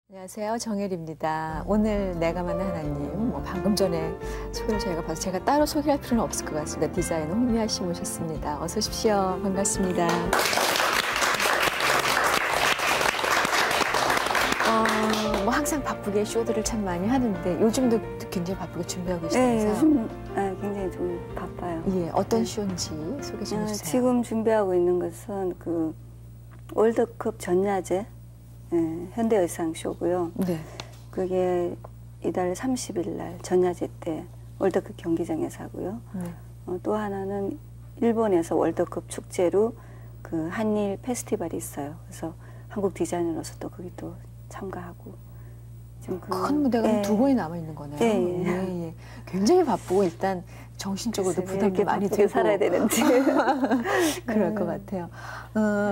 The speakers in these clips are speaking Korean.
안녕하세요. 정혜리입니다. 오늘 내가 만난 하나님, 방금 전에 소개를 저희가 봐서 제가 따로 소개할 필요는 없을 것 같습니다. 디자이너 홍미아 씨 모셨습니다. 어서 오십시오. 반갑습니다. 항상 바쁘게 쇼들을 참 많이 하는데 요즘도 굉장히 바쁘게 준비하고 계시다면서요? 네, 요즘 굉장히 좀 바빠요. 예, 어떤 쇼인지 소개 좀 해주세요. 지금 준비하고 있는 것은 그 월드컵 전야제 현대의상 쇼고요. 네. 그게 이달 30일 날 전야제 때 월드컵 경기장에서 하고요. 네. 또 하나는 일본에서 월드컵 축제로 그 한일 페스티벌이 있어요. 그래서 한국 디자이너로서 또 거기 또 참가하고. 지금 큰 무대가 두 번이 남아 있는 거네요. 예. 굉장히 바쁘고 일단 정신적으로도 부담이 많이 되고 살아야 되는지 그럴 것 같아요.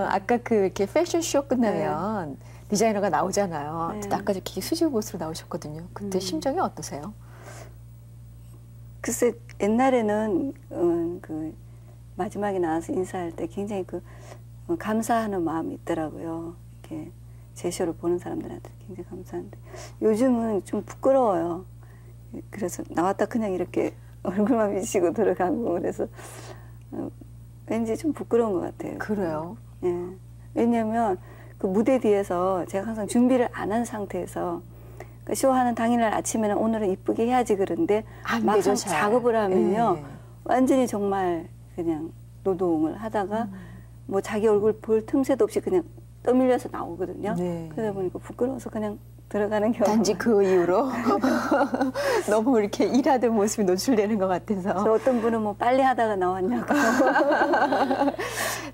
아까 그 이렇게 패션쇼 끝나면 디자이너가 나오잖아요. 아까 이렇게 수줍은 모습으로 나오셨거든요. 그때 심정이 어떠세요? 글쎄 옛날에는 그 마지막에 나와서 인사할 때 굉장히 그 감사하는 마음이 있더라고요. 이렇게 제 쇼를 보는 사람들한테 굉장히 감사한데 요즘은 좀 부끄러워요. 그래서 나왔다 그냥 이렇게 얼굴만 비치고 들어가고 그래서 왠지 좀 부끄러운 것 같아요. 그래요? 예. 왜냐하면 그 무대 뒤에서 제가 항상 준비를 안 한 상태에서 그러니까 쇼하는 당일날 아침에는 오늘은 이쁘게 해야지 그런데 막상 작업을 하면요. 완전히 정말 그냥 노동을 하다가 뭐 자기 얼굴 볼 틈새도 없이 그냥 떠밀려서 나오거든요. 그러다 보니까 부끄러워서 그냥 들어가는 경우가 단지 그 이후로 너무 이렇게 일하던 모습이 노출되는 것 같아서 어떤 분은 뭐 빨리 하다가 나왔냐고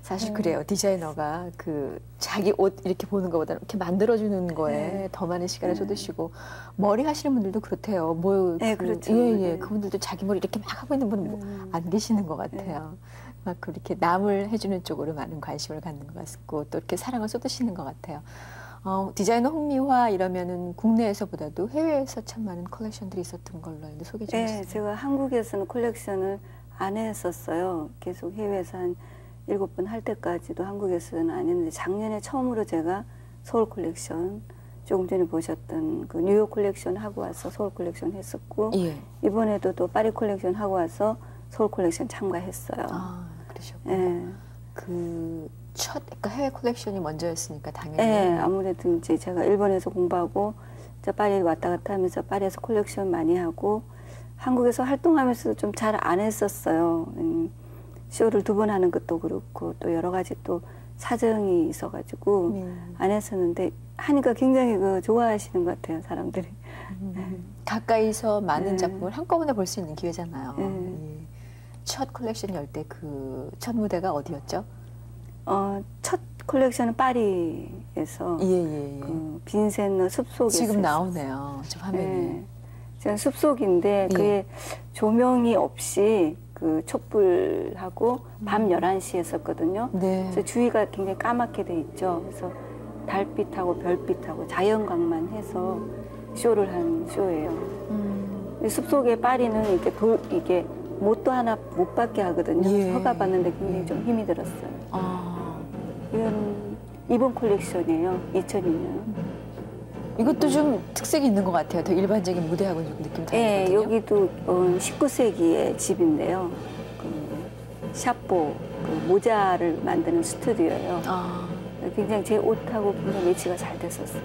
사실 그래요. 디자이너가 그 자기 옷 이렇게 보는 것보다 이렇게 만들어주는 거에 더 많은 시간을 쏟으시고 머리 하시는 분들도 그렇대요. 그렇죠. 그분들도 자기 머리 이렇게 막 하고 있는 분은 안 계시는 것 같아요. 막 그렇게 남을 해주는 쪽으로 많은 관심을 갖는 것 같고 또 이렇게 사랑을 쏟으시는 것 같아요. 디자이너 홍미화 이러면은 국내에서보다도 해외에서 참 많은 컬렉션들이 있었던 걸로 알고 소개 좀 해주세요. 제가 한국에서는 콜렉션을 안 했었어요. 계속 해외에서 한 7번 할 때까지도 한국에서는 안 했는데 작년에 처음으로 제가 서울 콜렉션 조금 전에 보셨던 그 뉴욕 콜렉션 하고 와서 서울 콜렉션 했었고 이번에도 또 파리 콜렉션 하고 와서 서울 콜렉션 참가했어요. 그러셨군요. 그러니까 해외 콜렉션이 먼저였으니까 당연히. 아무래도 이제 제가 일본에서 공부하고 파리 왔다 갔다 하면서 파리에서 콜렉션 많이 하고 한국에서 활동하면서도 좀 잘 안 했었어요. 쇼를 2번 하는 것도 그렇고 또 여러 가지 또 사정이 있어가지고 안 했었는데 하니까 굉장히 좋아하시는 것 같아요, 사람들이. 가까이서 많은 작품을 한꺼번에 볼 수 있는 기회잖아요. 첫 콜렉션 열 때 그 첫 무대가 어디였죠? 첫 콜렉션은 파리에서 그 빈센너 숲속에서 지금 나오네요. 저 화면이. 지금 숲속인데 그게 조명이 없이 그 촛불하고 밤 11시에 했었거든요. 그래서 주위가 굉장히 까맣게 돼 있죠. 그래서 달빛하고 별빛하고 자연광만 해서 쇼를 한 쇼예요. 숲속의 파리는 이게 못도 하나 못 받게 하거든요. 허가 받는데 굉장히 좀 힘이 들었어요. 이건 이번 콜렉션이에요. 2002년. 이것도 좀 특색이 있는 것 같아요. 더 일반적인 무대하고는 좀 느낌 다르거든요. 여기도 19세기의 집인데요. 그 샤뽀, 그 모자를 만드는 스튜디오예요. 굉장히 제 옷하고 굉장히 매치가 잘 됐었어요.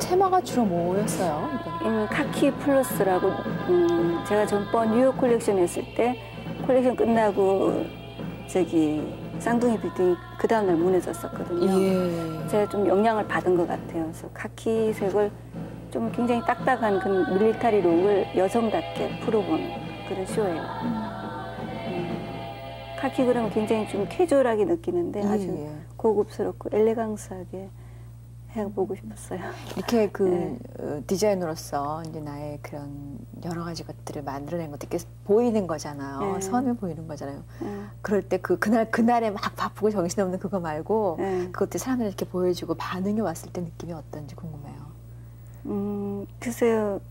테마가 주로 뭐였어요? 카키 플러스라고 제가 전번 뉴욕 콜렉션 했을 때 콜렉션 끝나고 쌍둥이 빌딩이 그 다음날 무너졌었거든요. 제가 좀 영향을 받은 것 같아요. 그래서 카키색을 좀 굉장히 딱딱한 그 밀리터리 룩을 여성답게 풀어본 그런 쇼예요. 카키 그러면 굉장히 좀 캐주얼하게 느끼는데 아주 고급스럽고 엘레강스하게 해보고 싶었어요. 이렇게 디자이너로서 이제 나의 그런 여러 가지 것들을 만들어낸 것도 이렇게 보이는 거잖아요. 선을 보이는 거잖아요. 그럴 때 그날에 막 바쁘고 정신없는 그거 말고 그것들 사람들이 이렇게 보여주고 반응이 왔을 때 느낌이 어떤지 궁금해요. 글쎄요.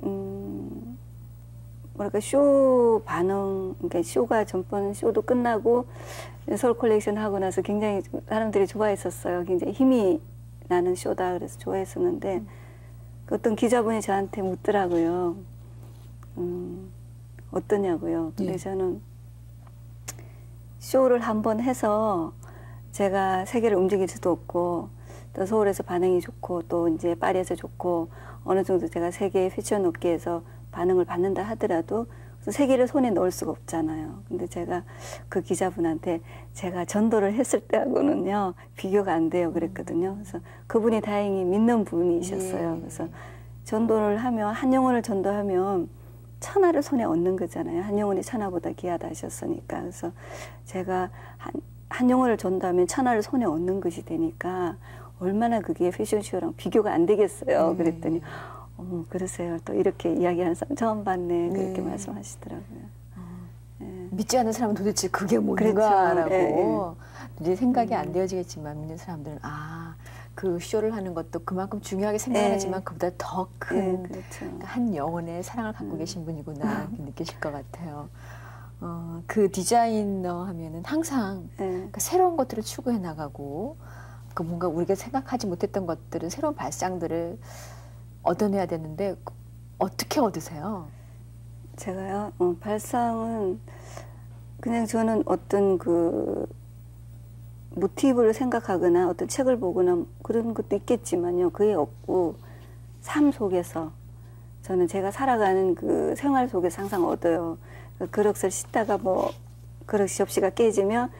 뭐랄까 쇼 반응, 그러니까 쇼가 전번 쇼도 끝나고 서울 콜렉션 하고 나서 굉장히 사람들이 좋아했었어요. 굉장히 힘이 나는 쇼다 그래서 좋아했었는데 어떤 기자분이 저한테 묻더라고요. 어떠냐고요. 근데 네. 저는 쇼를 한번 해서 제가 세계를 움직일 수도 없고 또 서울에서 반응이 좋고 또 이제 파리에서 좋고 어느 정도 제가 세계 패션 업계에서 반응을 받는다 하더라도 세계를 손에 넣을 수가 없잖아요. 근데 제가 그 기자분한테 제가 전도를 했을 때하고는요 비교가 안 돼요 그랬거든요. 그래서 그분이 다행히 믿는 분이셨어요. 예. 그래서 전도를 하면 한 영혼을 전도하면 천하를 손에 얻는 거잖아요. 한 영혼이 천하보다 귀하다 하셨으니까. 그래서 제가 한 영혼을 전도하면 천하를 손에 얻는 것이 되니까 얼마나 그게 패션쇼랑 비교가 안 되겠어요. 그랬더니 그러세요. 또 이렇게 이야기하는 사람 처음 봤네. 그렇게 말씀하시더라고요. 네. 믿지 않는 사람은 도대체 그게 뭔가라고 이제 생각이 안 되어지겠지만 믿는 사람들은 그 쇼를 하는 것도 그만큼 중요하게 생각하지만 그보다 더 큰 그렇죠. 한 영혼의 사랑을 갖고 계신 분이구나 이렇게 느끼실 것 같아요. 그 디자이너 하면은 항상 그러니까 새로운 것들을 추구해 나가고 그 뭔가 우리가 생각하지 못했던 것들은 새로운 발상들을 얻어내야 되는데 어떻게 얻으세요? 제가요? 발상은 그냥 저는 어떤 그 모티브를 생각하거나 어떤 책을 보거나 그런 것도 있겠지만요. 그게 없고 삶 속에서 저는 제가 살아가는 그 생활 속에서 항상 얻어요. 그릇을 씻다가 뭐 그릇 접시가 깨지면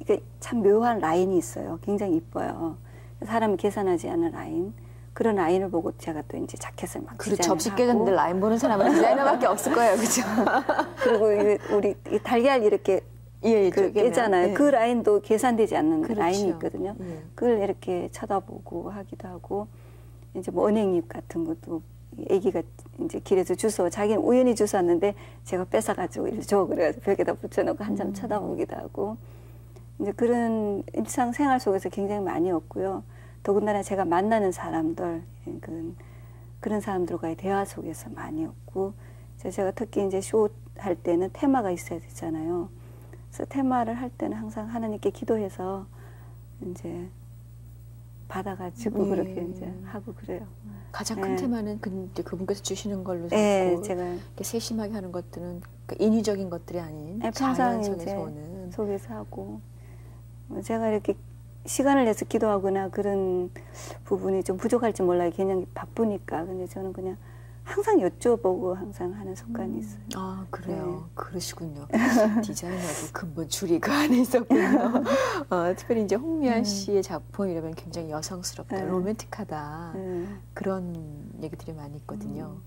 이게 참 묘한 라인이 있어요. 굉장히 이뻐요. 사람이 계산하지 않은 라인. 그런 라인을 보고 제가 또 이제 자켓을 막 디자인을 접시 하고. 깨졌는데 라인 보는 사람은 디자이너밖에 없을 거예요. 그죠? 그리고 우리 달걀 이렇게 깨잖아요. 그 라인도 계산되지 않는 그렇죠. 라인이 있거든요. 그걸 이렇게 쳐다보고 하기도 하고 이제 뭐 은행잎 같은 것도 아기가 이제 길에서 주워 자기는 우연히 주웠는데 제가 뺏어가지고 이렇게 줘 그래가지고 벽에다 붙여놓고 한참 쳐다보기도 하고 이제 그런 일상생활 속에서 굉장히 많이 얻고요. 더군다나 제가 만나는 사람들 그런 사람들과의 대화 속에서 많이 얻고 제가 특히 이제 쇼 할 때는 테마가 있어야 되잖아요. 그래서 테마를 할 때는 항상 하나님께 기도해서 이제 받아가지고 그렇게 이제 하고 그래요. 가장 큰 테마는 그분께서 주시는 걸로 잡고 제가 이렇게 세심하게 하는 것들은 그러니까 인위적인 것들이 아닌 평상 속에서 오는 속에서 하고 제가 이렇게 시간을 내서 기도하거나 그런 부분이 좀 부족할지 몰라요. 그냥 바쁘니까. 근데 저는 그냥 항상 여쭤보고 항상 하는 습관이 있어요. 아, 그래요. 그러시군요. 디자이너도 근본 줄이 그 안에 있었군요. 특별히 이제 홍미아 씨의 작품이라면 굉장히 여성스럽다, 로맨틱하다. 그런 얘기들이 많이 있거든요.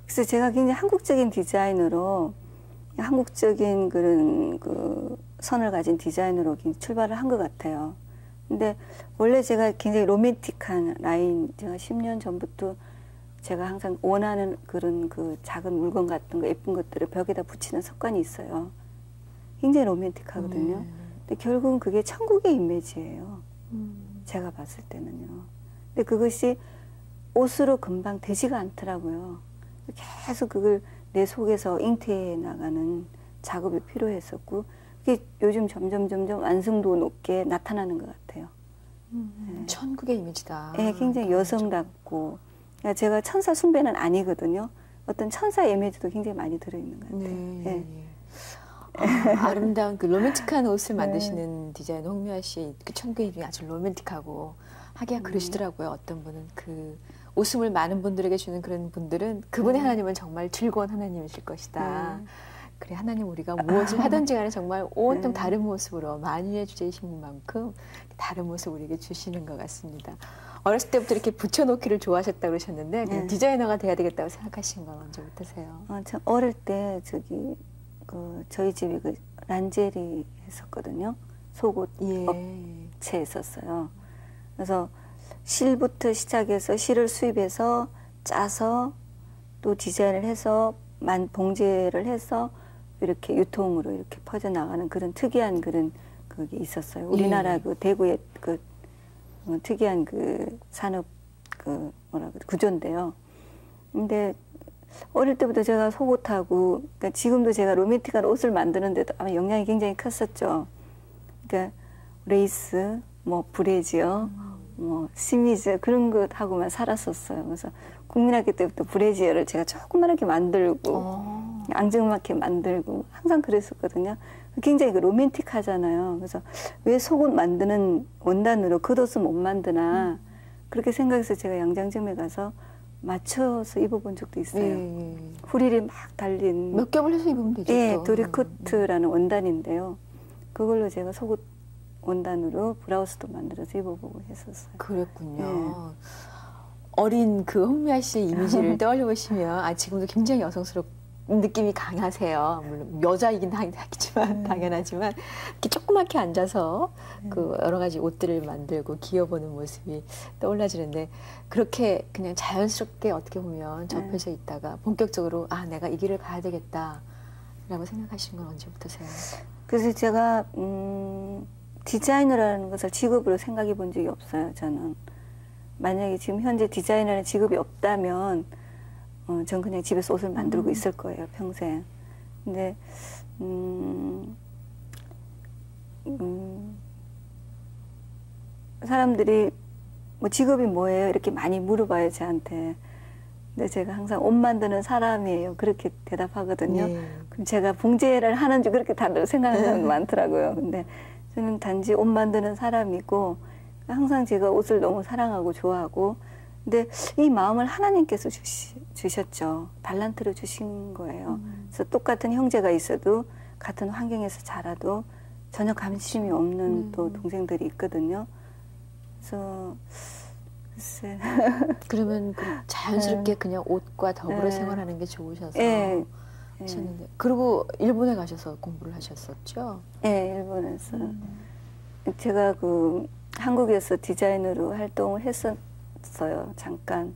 그래서 제가 굉장히 한국적인 디자이너로 한국적인 그런 그 선을 가진 디자이너로 출발을 한 것 같아요. 근데 원래 제가 굉장히 로맨틱한 라인, 제가 10년 전부터 제가 항상 원하는 그런 그 작은 물건 같은 거 예쁜 것들을 벽에다 붙이는 습관이 있어요. 굉장히 로맨틱하거든요. 근데 결국은 그게 천국의 이미지예요. 제가 봤을 때는요. 근데 그것이 옷으로 금방 되지가 않더라고요. 계속 그걸 내 속에서 잉태해 나가는 작업이 필요했었고 그게 요즘 점점 완성도 높게 나타나는 것 같아요. 천국의 이미지다. 네, 굉장히 여성답고 제가 천사 숭배는 아니거든요. 어떤 천사 이미지도 굉장히 많이 들어있는 것 같아요. 아름다운 그 로맨틱한 옷을 만드시는 디자이너 홍미아 씨의 그 천국의 이미지 아주 로맨틱하고 하기가 그러시더라고요. 어떤 분은 그 웃음을 많은 분들에게 주는 그런 분들은 그분의 하나님은 정말 즐거운 하나님이실 것이다. 그래 하나님 우리가 무엇을 하든지 간에 정말 온통 다른 모습으로 만유의 주제이신 만큼 다른 모습 우리에게 주시는 것 같습니다. 어렸을 때부터 이렇게 붙여놓기를 좋아하셨다고 그러셨는데 디자이너가 돼야 되겠다고 생각하신 건 언제부터세요? 저 어릴 때 저희 집이 그 란제리 했었거든요. 속옷 업체 했었어요. 그래서 실부터 시작해서 실을 수입해서 짜서 또 디자인을 해서 봉제를 해서 이렇게 유통으로 이렇게 퍼져나가는 그런 특이한 그런 그게 있었어요. 우리나라 그 대구의 그 특이한 그 산업 구조인데요. 근데 어릴 때부터 제가 속옷하고 그러니까 지금도 제가 로맨틱한 옷을 만드는데도 아마 영향이 굉장히 컸었죠. 그러니까 레이스, 뭐 브래지어, 뭐 시미즈 그런 것 하고만 살았었어요. 그래서 국민학교 때부터 브래지어를 제가 조그맣게 만들고 앙증맞게 만들고 항상 그랬었거든요. 굉장히 로맨틱하잖아요. 그래서 왜 속옷 만드는 원단으로 겉옷을 못 만드나 그렇게 생각해서 제가 양장점에 가서 맞춰서 입어본 적도 있어요. 후리를 막 달린 몇 겹을 해서 입으면 되죠. 예, 도리코트라는 원단인데요. 그걸로 제가 속옷 원단으로 브라우스도 만들어서 입어보고 했었어요. 그랬군요. 네. 어린 그 홍미아 씨의 이미지를 떠올려 보시면 지금도 굉장히 여성스럽고 느낌이 강하세요. 물론 여자이긴 하겠지만 당연하지만 이렇게 조그맣게 앉아서 그 여러 가지 옷들을 만들고 기어보는 모습이 떠올라지는데 그렇게 그냥 자연스럽게 어떻게 보면 접해져 있다가 본격적으로 내가 이 길을 가야 되겠다라고 생각하신 건 언제부터세요? 그래서 제가 디자이너라는 것을 직업으로 생각해 본 적이 없어요. 저는 만약에 지금 현재 디자이너라는 직업이 없다면 전 그냥 집에서 옷을 만들고 있을 거예요, 평생. 근데, 사람들이 뭐 직업이 뭐예요? 이렇게 많이 물어봐요, 저한테. 근데 제가 항상 옷 만드는 사람이에요. 그렇게 대답하거든요. 네. 그럼 제가 봉제를 하는 줄 그렇게 다들 생각하는 사람도 많더라고요. 근데 저는 단지 옷 만드는 사람이고, 항상 제가 옷을 너무 사랑하고 좋아하고, 근데 이 마음을 하나님께서 주셨죠. 달란트로 주신 거예요. 그래서 똑같은 형제가 있어도 같은 환경에서 자라도 전혀 관심이 없는 또 동생들이 있거든요. 그래서 글쎄. 그러면 자연스럽게 그냥 옷과 더불어 생활하는 게 좋으셔서 하셨는데 그리고 일본에 가셔서 공부를 하셨었죠? 네, 일본에서. 제가 그 한국에서 디자이너로 활동을 했었어요. 잠깐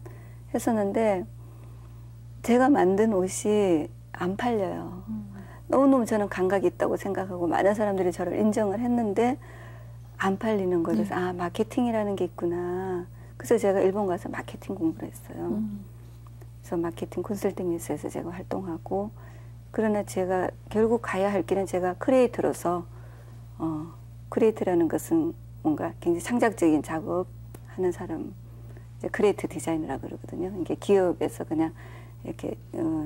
했었는데 제가 만든 옷이 안 팔려요. 너무너무 저는 감각이 있다고 생각하고 많은 사람들이 저를 인정을 했는데 안 팔리는 거예요. 그래서 마케팅이라는 게 있구나. 그래서 제가 일본 가서 마케팅 공부를 했어요. 그래서 마케팅 컨설팅 회사에서 제가 활동하고 그러나 제가 결국 가야 할 길은 제가 크리에이터로서 크리에이터라는 것은 뭔가 굉장히 창작적인 작업하는 사람 이제 크리에이터 디자이너라 그러거든요. 이게 기업에서 그냥 이렇게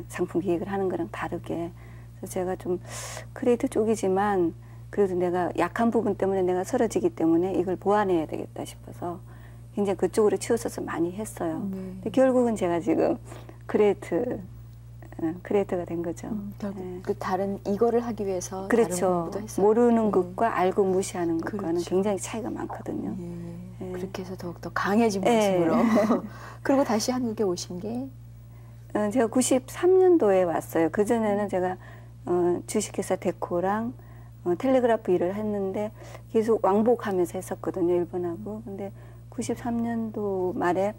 상품 기획을 하는 거랑 다르게. 그래서 제가 좀 크리에이터 쪽이지만 그래도 내가 약한 부분 때문에 내가 쓰러지기 때문에 이걸 보완해야 되겠다 싶어서 굉장히 그쪽으로 치우쳐서 많이 했어요. 근데 결국은 제가 지금 크리에이터가 된 거죠. 그 다른 이거를 하기 위해서 그렇죠. 다른 공부도 했어요. 모르는 것과 알고 무시하는 것과는 굉장히 차이가 많거든요. 그렇게 해서 더욱더 강해진 모습으로. 그리고 다시 한국에 오신 게? 제가 93년도에 왔어요. 그전에는 제가 주식회사 데코랑 텔레그라프 일을 했는데 계속 왕복하면서 했었거든요. 일본하고. 근데 93년도 말에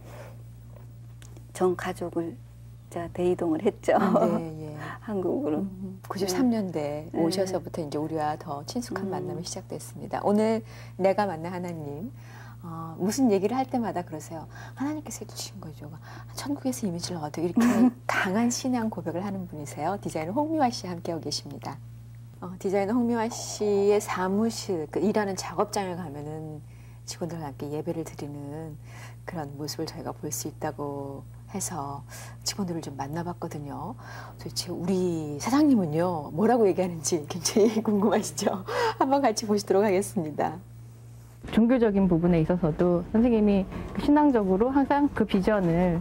전 가족을 대이동을 했죠. 한국으로. 93년대 오셔서부터 이제 우리와 더 친숙한 만남이 시작됐습니다. 오늘 내가 만난 하나님, 무슨 얘기를 할 때마다 그러세요. 하나님께서 해주신 거죠. 천국에서 이미지를 얻어 이렇게 강한 신앙 고백을 하는 분이세요. 디자이너 홍미화 씨와 함께하고 계십니다. 디자이너 홍미화 씨의 사무실, 일하는 작업장에 가면은 직원들과 함께 예배를 드리는 그런 모습을 저희가 볼 수 있다고 해서 직원들을 좀 만나봤거든요. 도대체 우리 사장님은요 뭐라고 얘기하는지 굉장히 궁금하시죠? 한번 같이 보시도록 하겠습니다. 종교적인 부분에 있어서도 선생님이 신앙적으로 항상 그 비전을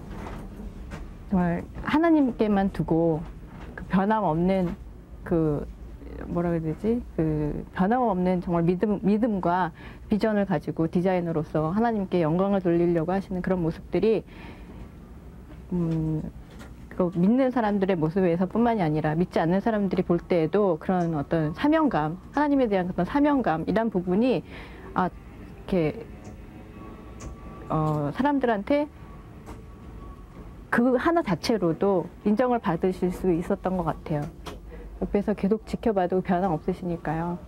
정말 하나님께만 두고 그 변함없는 그 뭐라 그래야 되지? 그 변함없는 정말 믿음과 비전을 가지고 디자이너로서 하나님께 영광을 돌리려고 하시는 그런 모습들이 그 믿는 사람들의 모습에서뿐만이 아니라 믿지 않는 사람들이 볼 때에도 그런 어떤 사명감, 하나님에 대한 어떤 사명감 이런 부분이 이렇게 사람들한테 그 하나 자체로도 인정을 받으실 수 있었던 것 같아요. 옆에서 계속 지켜봐도 변함 없으시니까요.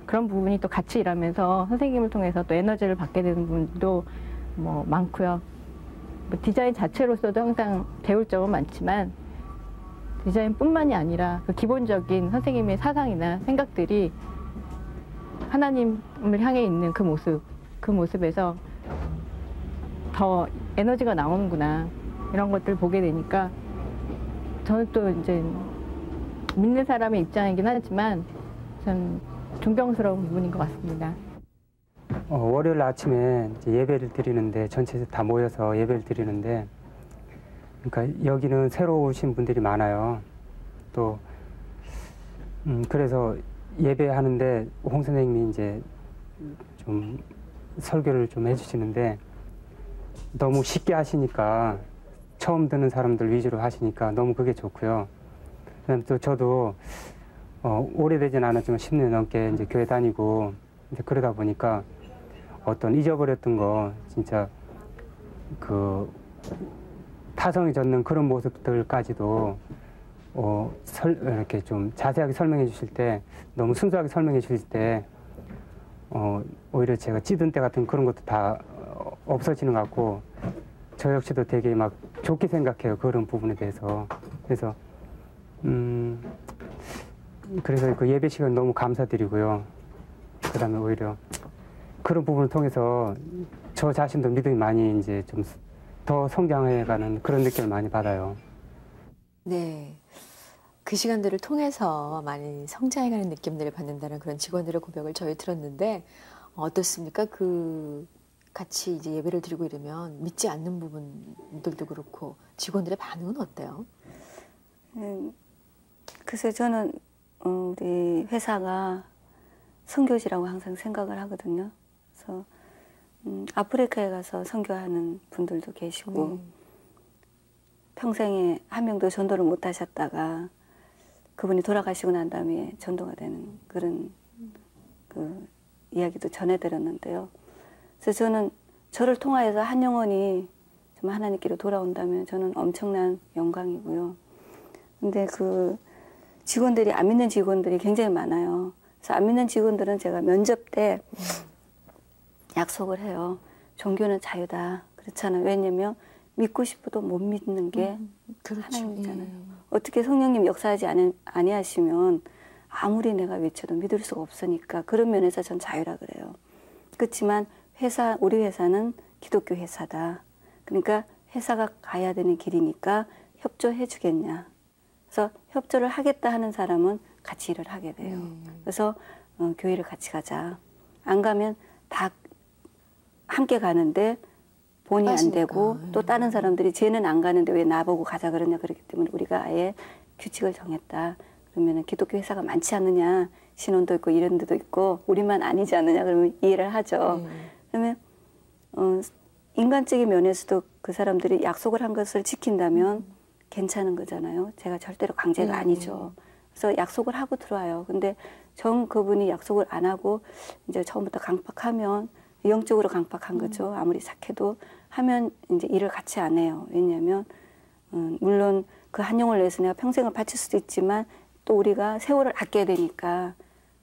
그런 부분이 또 같이 일하면서 선생님을 통해서 또 에너지를 받게 되는 부분도 뭐 많고요. 뭐 디자인 자체로서도 항상 배울 점은 많지만 디자인뿐만이 아니라 그 기본적인 선생님의 사상이나 생각들이 하나님을 향해 있는 그 모습에서 더 에너지가 나오는구나 이런 것들을 보게 되니까 저는 또 이제 믿는 사람의 입장이긴 하지만 전 존경스러운 부분인 것 같습니다. 월요일 아침에 이제 예배를 드리는데 전체 다 모여서 예배를 드리는데 그러니까 여기는 새로 오신 분들이 많아요. 또 그래서 예배하는데 홍 선생님이 이제 좀 설교를 좀 해주시는데 너무 쉽게 하시니까 처음 듣는 사람들 위주로 하시니까 너무 그게 좋고요. 그다음에 또 저도 오래되진 않았지만 10년 넘게 이제 교회 다니고 이제 그러다 보니까 어떤 잊어버렸던 거 진짜 그 타성이 젖는 그런 모습들까지도 이렇게 좀 자세하게 설명해 주실 때 너무 순수하게 설명해 주실 때 오히려 제가 찌든 때 같은 그런 것도 다 없어지는 것 같고 저 역시도 되게 막 좋게 생각해요. 그런 부분에 대해서. 그래서 그 예배 시간 너무 감사드리고요. 그다음에 오히려 그런 부분을 통해서 저 자신도 믿음이 많이 이제 좀 더 성장해가는 그런 느낌을 많이 받아요. 네. 그 시간들을 통해서 많이 성장해가는 느낌들을 받는다는 그런 직원들의 고백을 저희 들었는데 어떻습니까? 그 같이 이제 예배를 드리고 이러면 믿지 않는 부분들도 그렇고 직원들의 반응은 어때요? 글쎄 저는 우리 회사가 선교지라고 항상 생각을 하거든요. 그래서 아프리카에 가서 선교하는 분들도 계시고 평생에 한 명도 전도를 못 하셨다가 그분이 돌아가시고 난 다음에 전도가 되는 그런 그 이야기도 전해드렸는데요. 그래서 저는 저를 통하여서 한 영혼이 좀 하나님께로 돌아온다면 저는 엄청난 영광이고요. 근데 그 직원들이 안 믿는 직원들이 굉장히 많아요. 그래서 안 믿는 직원들은 제가 면접 때 약속을 해요. 종교는 자유다. 그렇잖아요. 왜냐면 믿고 싶어도 못 믿는 게 그렇죠. 하나님이잖아요. 어떻게 성령님 역사하지 아니하시면 아무리 내가 외쳐도 믿을 수가 없으니까 그런 면에서 전 자유라 그래요. 그렇지만 우리 회사는 기독교 회사다. 그러니까 회사가 가야 되는 길이니까 협조해 주겠냐. 그래서 협조를 하겠다 하는 사람은 같이 일을 하게 돼요. 그래서 교회를 같이 가자. 안 가면 다 함께 가는데 본이 안 되고 또 다른 사람들이 쟤는 안 가는데 왜 나보고 가자 그러냐 그렇기 때문에 우리가 아예 규칙을 정했다. 그러면 기독교 회사가 많지 않느냐. 신혼도 있고 이런 데도 있고 우리만 아니지 않느냐 그러면 이해를 하죠. 그러면 인간적인 면에서도 그 사람들이 약속을 한 것을 지킨다면 괜찮은 거잖아요. 제가 절대로 강제가 아니죠. 그래서 약속을 하고 들어와요. 근데 그분이 약속을 안 하고 이제 처음부터 강박하면 영적으로 강박한 거죠. 아무리 착해도 하면 이제 일을 같이 안 해요. 왜냐하면 물론 그 한 영혼을 위해서 내가 평생을 바칠 수도 있지만 또 우리가 세월을 아껴야 되니까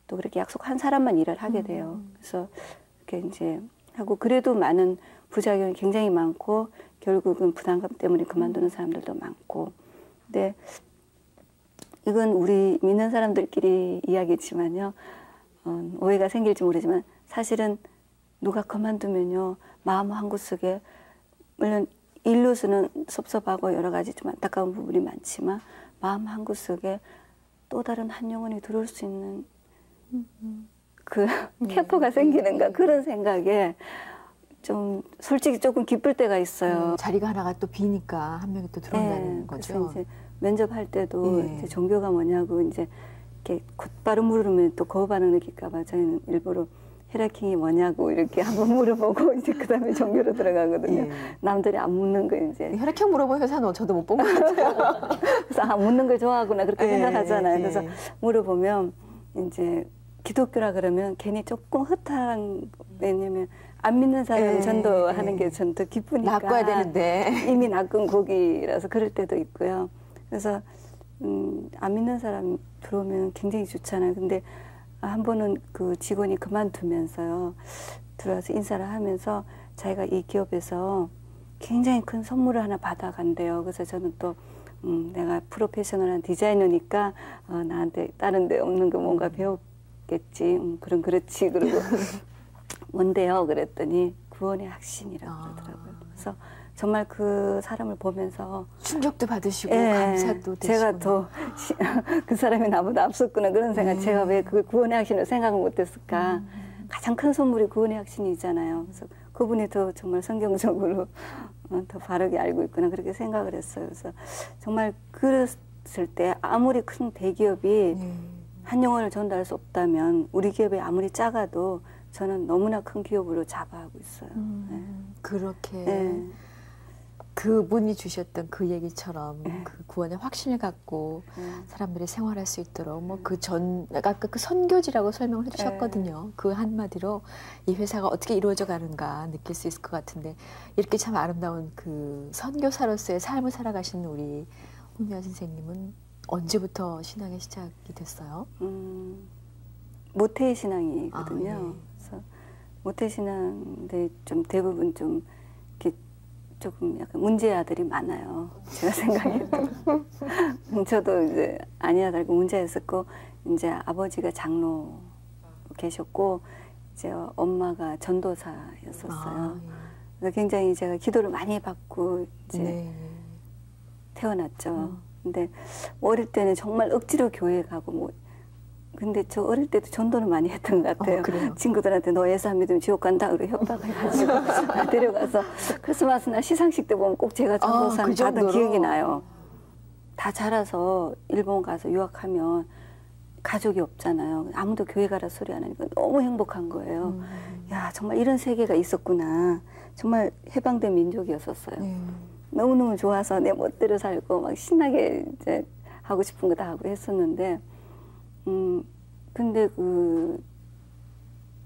또 그렇게 약속한 사람만 일을 하게 돼요. 그래서 이렇게 이제 하고 그래도 많은 부작용이 굉장히 많고 결국은 부담감 때문에 그만두는 사람들도 많고. 근데 이건 우리 믿는 사람들끼리 이야기지만요. 오해가 생길지 모르지만 사실은 누가 그만두면요. 마음 한구석에 물론 일로서는 섭섭하고 여러 가지 좀 안타까운 부분이 많지만 마음 한구석에 또 다른 한 영혼이 들어올 수 있는 그 캐포가 생기는가 그런 생각에 좀 솔직히 조금 기쁠 때가 있어요. 자리가 하나가 또 비니까 한 명이 또 들어온다는 거죠. 그래서 이제 면접할 때도 이제 종교가 뭐냐고 이제 이렇게 곧바로 물으면 또 거부 반응 느낄까 봐 저희는 일부러 혈액형이 뭐냐고 이렇게 한번 물어보고 이제 그다음에 종교로 들어가거든요. 남들이 안 묻는 거 이제. 혈액형 물어본 회사는 저도 못 본 것 같아요. 그래서 묻는 걸 좋아하구나 그렇게 생각하잖아요. 그래서 물어보면 이제 기독교라 그러면 괜히 조금 허탈한 왜냐면 안 믿는 사람 전도하는 게 전 더 기쁘니까. 낚아야 되는데. 이미 낚은 고기라서 그럴 때도 있고요. 그래서 안 믿는 사람 들어오면 굉장히 좋잖아요. 근데 한 번은 그 직원이 그만두면서요. 들어와서 인사를 하면서 자기가 이 기업에서 굉장히 큰 선물을 하나 받아간대요. 그래서 저는 또 내가 프로페셔널한 디자이너니까 나한테 다른 데 없는 거 뭔가 배웠겠지. 그럼 그렇지. 그러고 뭔데요? 그랬더니 구원의 확신이라고 그러더라고요. 그래서 정말 그 사람을 보면서 충격도 받으시고 감사도 되시고 제가 더 그 사람이 나보다 앞섰구나 그런 생각. 제가 왜 그 구원의 확신을 생각을 못했을까. 가장 큰 선물이 구원의 확신이잖아요. 그래서 그분이 더 정말 성경적으로 더 바르게 알고 있구나 그렇게 생각을 했어요. 그래서 정말 그랬을 때 아무리 큰 대기업이 한 영혼을 전달할 수 없다면 우리 기업이 아무리 작아도 저는 너무나 큰 기업으로 자부하고 있어요. 그렇게 그분이 주셨던 그 얘기처럼 그 구원의 확신을 갖고 사람들이 생활할 수 있도록 뭐 아까 그 선교지라고 설명을 해주셨거든요. 그 한마디로 이 회사가 어떻게 이루어져 가는가 느낄 수 있을 것 같은데 이렇게 참 아름다운 그 선교사로서의 삶을 살아가시는 우리 홍미화 선생님은 언제부터 신앙의 시작이 됐어요? 모태 신앙이거든요. 그래서 모태 신앙인데 좀 대부분 좀 이렇게 조금 약간 문제 아들이 많아요. 제가 생각해도. 저도 이제 아니야 달고 문제였었고 이제 아버지가 장로 계셨고 이제 엄마가 전도사였었어요. 그래서 굉장히 제가 기도를 많이 받고 이제 태어났죠. 근데 어릴 때는 정말 억지로 교회 가고 뭐 근데 저 어릴 때도 전도는 많이 했던 것 같아요. 친구들한테 너 예수 안 믿으면 지옥 간다 그러고 협박해가지고 데려가서 크리스마스 날 시상식 때 보면 꼭 제가 전도사를 받은 기억이 나요. 다 자라서 일본 가서 유학하면 가족이 없잖아요. 아무도 교회 가라 소리 안 하니까 너무 행복한 거예요. 야 정말 이런 세계가 있었구나. 정말 해방된 민족이었었어요. 너무너무 좋아서 내 멋대로 살고 막 신나게 이제 하고 싶은 거 다 하고 했었는데 근데 그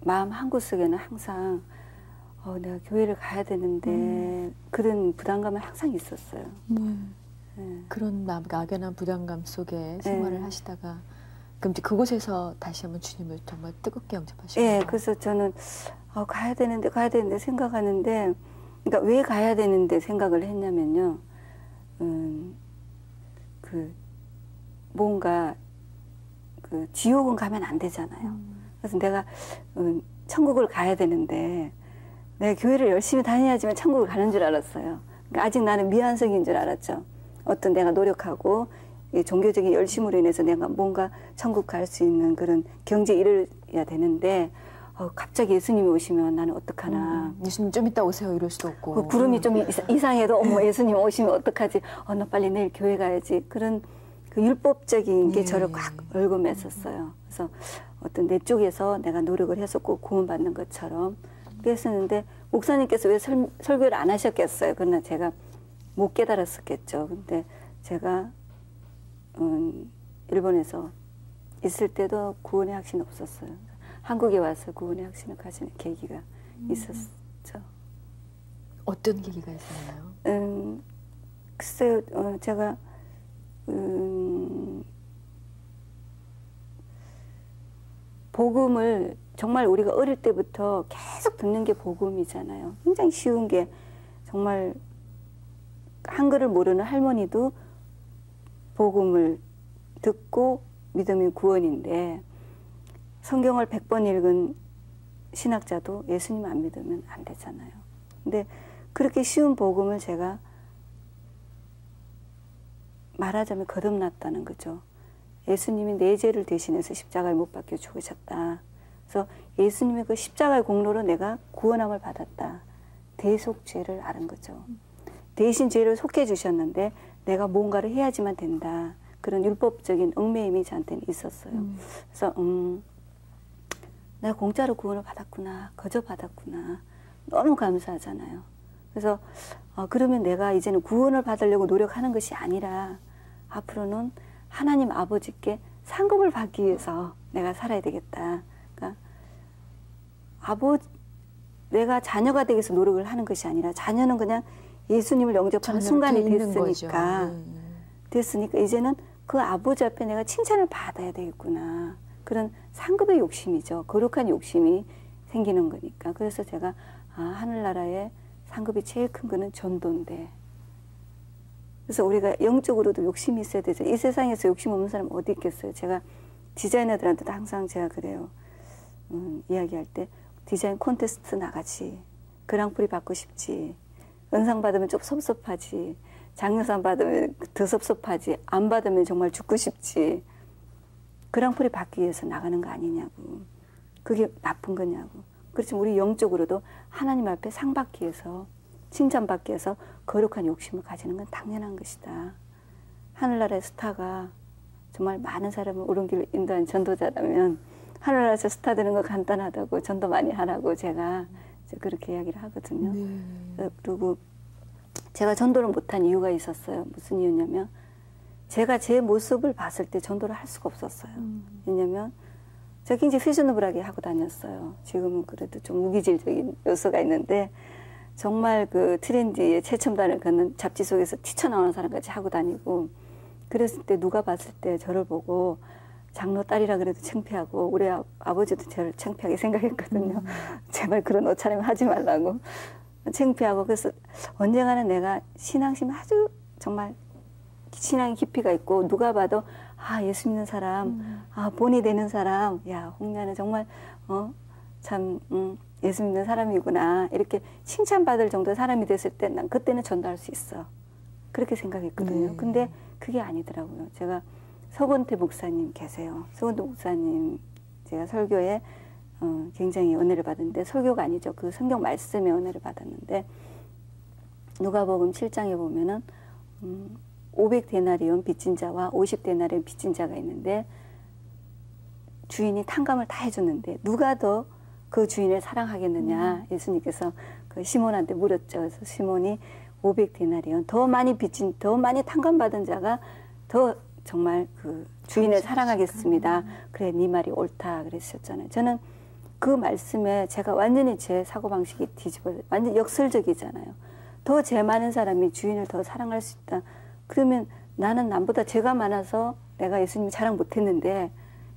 마음 한구석에는 항상 내가 교회를 가야 되는데 그런 부담감은 항상 있었어요. 그런 막연한 부담감 속에 생활을 하시다가 그럼 이제 그곳에서 다시 한번 주님을 정말 뜨겁게 영접하시고 그래서 저는 가야 되는데 생각하는데 그러니까 왜 가야 되는데 생각을 했냐면요. 그 뭔가 그 지옥은 가면 안 되잖아요. 그래서 내가 천국을 가야 되는데 내가 교회를 열심히 다녀야지만 천국을 가는 줄 알았어요. 그러니까 아직 나는 미완성인 줄 알았죠. 어떤 내가 노력하고 종교적인 열심으로 인해서 내가 뭔가 천국 갈 수 있는 그런 경지에 이르러야 되는데 갑자기 예수님이 오시면 나는 어떡하나. 예수님 좀 이따 오세요 이럴 수도 없고. 구름이 좀 이상해도 어머 예수님 오시면 어떡하지. 나 빨리 내일 교회 가야지. 그런 그 율법적인 게 저를 꽉 얽어맸었어요. 그래서 어떤 내 쪽에서 내가 노력을 해서 꼭 구원받는 것처럼 그랬었는데 목사님께서 왜 설교를 안 하셨겠어요. 그러나 제가 못 깨달았었겠죠. 근데 제가 일본에서 있을 때도 구원의 확신이 없었어요. 한국에 와서 구원의 확신을 가지는 계기가 있었죠. 어떤 계기가 있었나요? 글쎄요, 제가 복음을 정말 우리가 어릴 때부터 계속 듣는 게 복음이잖아요. 굉장히 쉬운 게 정말 한글을 모르는 할머니도 복음을 듣고 믿으면 구원인데 성경을 100번 읽은 신학자도 예수님 안 믿으면 안 되잖아요. 근데 그렇게 쉬운 복음을 제가 말하자면 거듭났다는 거죠. 예수님이 내 죄를 대신해서 십자가에 못 박혀 죽으셨다. 그래서 예수님의 그 십자가의 공로로 내가 구원함을 받았다. 대속죄를 알은 거죠. 대신 죄를 속해 주셨는데 내가 뭔가를 해야지만 된다. 그런 율법적인 얽매임이 저한테는 있었어요. 그래서 내가 공짜로 구원을 받았구나. 거저 받았구나. 너무 감사하잖아요. 그래서 그러면 내가 이제는 구원을 받으려고 노력하는 것이 아니라 앞으로는 하나님 아버지께 상급을 받기 위해서 내가 살아야 되겠다. 그러니까 내가 자녀가 되기 위해서 노력을 하는 것이 아니라 자녀는 그냥 예수님을 영접하는 순간이 됐으니까 이제는 그 아버지 앞에 내가 칭찬을 받아야 되겠구나. 그런 상급의 욕심이죠. 거룩한 욕심이 생기는 거니까. 그래서 제가 하늘나라의 상급이 제일 큰 거는 전도인데. 그래서 우리가 영적으로도 욕심이 있어야 되죠. 이 세상에서 욕심 없는 사람 어디 있겠어요. 제가 디자이너들한테도 항상 제가 그래요. 이야기할 때 디자인 콘테스트 나가지. 그랑프리 받고 싶지. 은상 받으면 좀 섭섭하지. 장려상 받으면 더 섭섭하지. 안 받으면 정말 죽고 싶지. 그랑프리 받기 위해서 나가는 거 아니냐고. 그게 나쁜 거냐고. 그렇지만 우리 영적으로도 하나님 앞에 상 받기 위해서, 칭찬받기 위해서 거룩한 욕심을 가지는 건 당연한 것이다. 하늘나라의 스타가 정말 많은 사람을 옳은 길을 인도한 전도자라면 하늘나라에서 스타 되는 거 간단하다고, 전도 많이 하라고 제가 그렇게 이야기를 하거든요. 그리고 제가 전도를 못한 이유가 있었어요. 무슨 이유냐면 제가 제 모습을 봤을 때 전도를 할 수가 없었어요. 왜냐면 제가 굉장히 패셔너블하게 하고 다녔어요. 지금은 그래도 좀 무기질적인 요소가 있는데 정말 그 트렌디의 최첨단을 걷는 잡지 속에서 튀쳐나오는 사람까지 하고 다니고, 그랬을 때 누가 봤을 때 저를 보고 장로 딸이라 그래도 창피하고, 우리 아버지도 저를 창피하게 생각했거든요. 제발 그런 옷차림 하지 말라고. 창피하고. 그래서 언젠가는 내가 신앙심 아주 정말 신앙의 깊이가 있고, 누가 봐도 아, 예수 믿는 사람, 아, 본이 되는 사람, 야, 홍련은 정말 참 예수 믿는 사람이구나, 이렇게 칭찬받을 정도의 사람이 됐을 때 난 그때는 전도할 수 있어, 그렇게 생각했거든요. 근데 그게 아니더라고요. 제가 서건태 목사님 계세요. 서건태 목사님 제가 설교에 굉장히 은혜를 받았는데, 설교가 아니죠. 그 성경 말씀에 은혜를 받았는데, 누가복음 7장에 보면은 500데나리온 빚진 자와 50데나리온 빚진 자가 있는데, 주인이 탕감을 다 해줬는데 누가 더 그 주인을 사랑하겠느냐, 예수님께서 그 시몬한테 물었죠. 그래서 시몬이 500데나리온, 더 많이 빚진, 더 많이 탕감받은 자가 더 정말 그 주인을 사랑하겠습니다. 그래, 네 말이 옳다 그랬었잖아요. 저는 그 말씀에 제가 완전히 제 사고방식이 뒤집어져, 완전 역설적이잖아요. 더 죄 많은 사람이 주인을 더 사랑할 수 있다. 그러면 나는 남보다 죄가 많아서 내가 예수님 사랑 못했는데,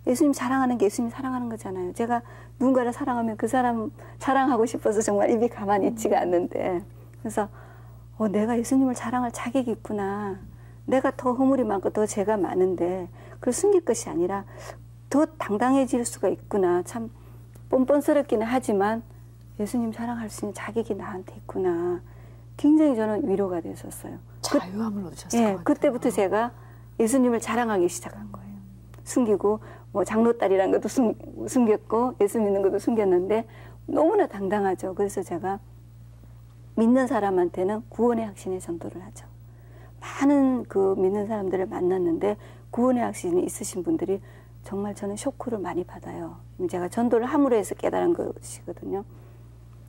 예수님 사랑하는 게 예수님 사랑하는 거잖아요. 제가 누군가를 사랑하면 그 사람 사랑하고 싶어서 정말 입이 가만히 있지가 않는데, 그래서 내가 예수님을 사랑할 자격이 있구나. 내가 더 허물이 많고 더 죄가 많은데 그걸 숨길 것이 아니라 더 당당해질 수가 있구나. 참 뻔뻔스럽기는 하지만 예수님 사랑할 수 있는 자격이 나한테 있구나. 굉장히 저는 위로가 됐었어요. 자유함을 얻으셨어요. 예, 그때부터 제가 예수님을 자랑하기 시작한 거예요. 숨기고 뭐 장로딸이라는 것도 숨겼고 예수 믿는 것도 숨겼는데 너무나 당당하죠. 그래서 제가 믿는 사람한테는 구원의 확신의 전도를 하죠. 많은 그 믿는 사람들을 만났는데 구원의 확신이 있으신 분들이 정말 저는 쇼크를 많이 받아요. 제가 전도를 함으로 해서 깨달은 것이거든요.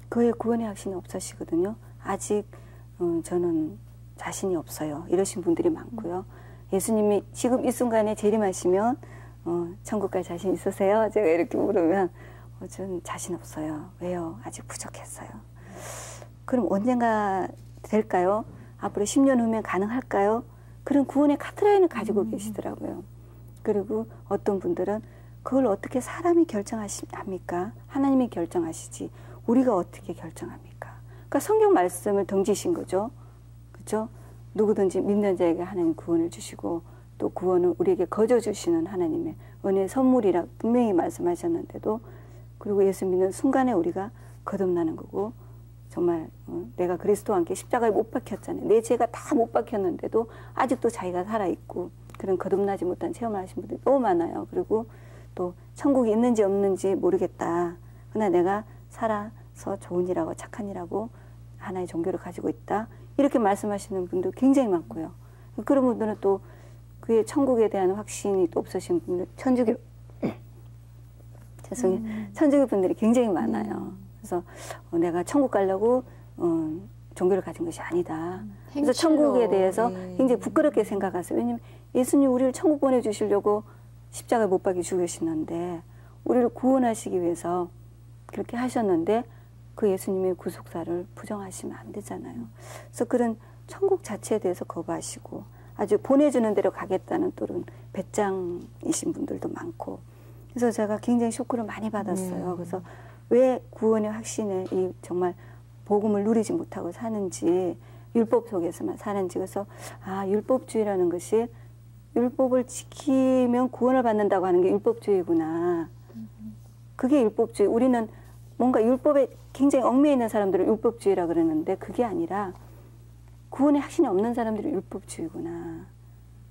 그의 구원의 확신이 없으시거든요. 아직 저는 자신이 없어요. 이러신 분들이 많고요. 예수님이 지금 이 순간에 재림하시면 천국 갈 자신 있으세요? 제가 이렇게 물으면 전 자신 없어요. 왜요? 아직 부족했어요. 그럼 언젠가 될까요? 앞으로 10년 후면 가능할까요? 그런 구원의 카트라인을 가지고 계시더라고요. 그리고 어떤 분들은 그걸 어떻게 사람이 결정합니까? 하나님이 결정하시지 우리가 어떻게 결정합니까? 그러니까 성경 말씀을 던지신 거죠. 그렇죠? 누구든지 믿는 자에게 하나님 구원을 주시고 또 구원은 우리에게 거저 주시는 하나님의 은혜의 선물이라 분명히 말씀하셨는데도, 그리고 예수 믿는 순간에 우리가 거듭나는 거고, 정말 내가 그리스도와 함께 십자가에 못 박혔잖아요. 내 죄가 다 못 박혔는데도 아직도 자기가 살아있고 그런 거듭나지 못한 체험을 하신 분들이 너무 많아요. 그리고 또 천국이 있는지 없는지 모르겠다. 그러나 내가 살아서 좋은 일하고 착한 일하고 하나의 종교를 가지고 있다. 이렇게 말씀하시는 분도 굉장히 많고요. 그런 분들은 또 그의 천국에 대한 확신이 또 없으신 분들, 천주교 죄송해요. 천주교 분들이 굉장히 많아요. 그래서 내가 천국 가려고 종교를 가진 것이 아니다. 그래서 천국에 대해서 굉장히 부끄럽게 생각하세요. 왜냐하면 예수님 우리를 천국 보내주시려고 십자가에 못 박혀 죽으시는데 우리를 구원하시기 위해서 그렇게 하셨는데 그 예수님의 구속사를 부정하시면 안 되잖아요. 그래서 그런 천국 자체에 대해서 거부하시고 아주 보내주는 대로 가겠다는 또는 배짱이신 분들도 많고, 그래서 제가 굉장히 쇼크를 많이 받았어요. 그래서 왜 구원의 확신에 이 정말 복음을 누리지 못하고 사는지, 율법 속에서만 사는지. 그래서 율법주의라는 것이 율법을 지키면 구원을 받는다고 하는 게 율법주의구나. 그게 율법주의. 우리는 뭔가 율법에 굉장히 얽매여 있는 사람들을 율법주의라 그러는데 그게 아니라 구원의 확신이 없는 사람들이 율법주의구나.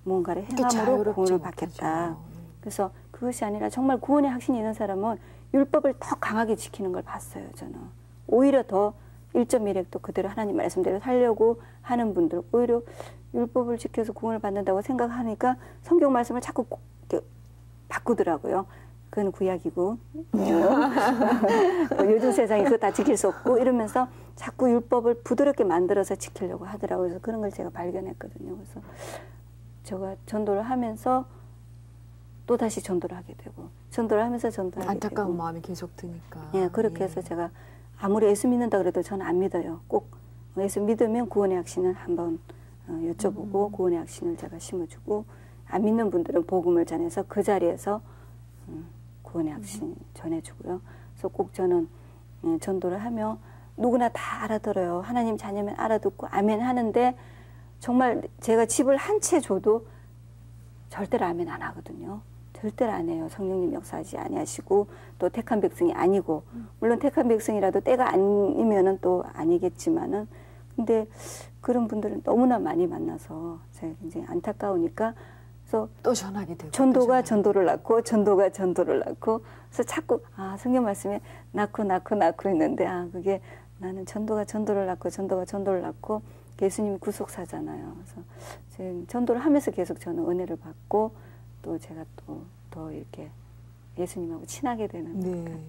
뭔가를 행함으로 구원을 받겠다. 그래서 그것이 아니라 정말 구원의 확신이 있는 사람은 율법을 더 강하게 지키는 걸 봤어요. 저는. 오히려 더 1.1핵도 그대로 하나님 말씀대로 살려고 하는 분들 오히려 율법을 지켜서 구원을 받는다고 생각하니까 성경 말씀을 자꾸 이렇게 바꾸더라고요. 그건 구약이고 요즘 세상에 그거 다 지킬 수 없고 이러면서 자꾸 율법을 부드럽게 만들어서 지키려고 하더라고요. 그래서 그런 걸 제가 발견했거든요. 그래서 제가 전도를 하면서 또 다시 전도를 하게 되고 전도를 하면서 전도를 하게 되고 안타까운 마음이 계속 드니까. 예, 그렇게 해서 제가 아무리 예수 믿는다 그래도 저는 안 믿어요. 꼭 예수 믿으면 구원의 확신을 한번 여쭤보고 구원의 확신을 제가 심어주고 안 믿는 분들은 복음을 전해서 그 자리에서 구원의 확신 전해주고요. 그래서 꼭 저는 전도를 하며 누구나 다 알아들어요. 하나님 자녀면 알아듣고 아멘 하는데 정말 제가 집을 한 채 줘도 절대로 아멘 안 하거든요. 절대로 안 해요. 성령님 역사하지 아니하시고 또 택한 백성이 아니고 물론 택한 백성이라도 때가 아니면은 또 아니겠지만은 근데 그런 분들은 너무나 많이 만나서 제가 굉장히 안타까우니까 그래서 또 전하게 되고 전도가 전도를 낳고 전도가 전도를 낳고 그래서 자꾸 성경 말씀에 낳고 있는데 그게 나는 전도가 전도를 낳고 전도가 전도를 낳고 예수님이 구속사잖아요. 그래서 전도를 하면서 계속 저는 은혜를 받고 또 제가 또 더 이렇게 예수님하고 친하게 되는. 네.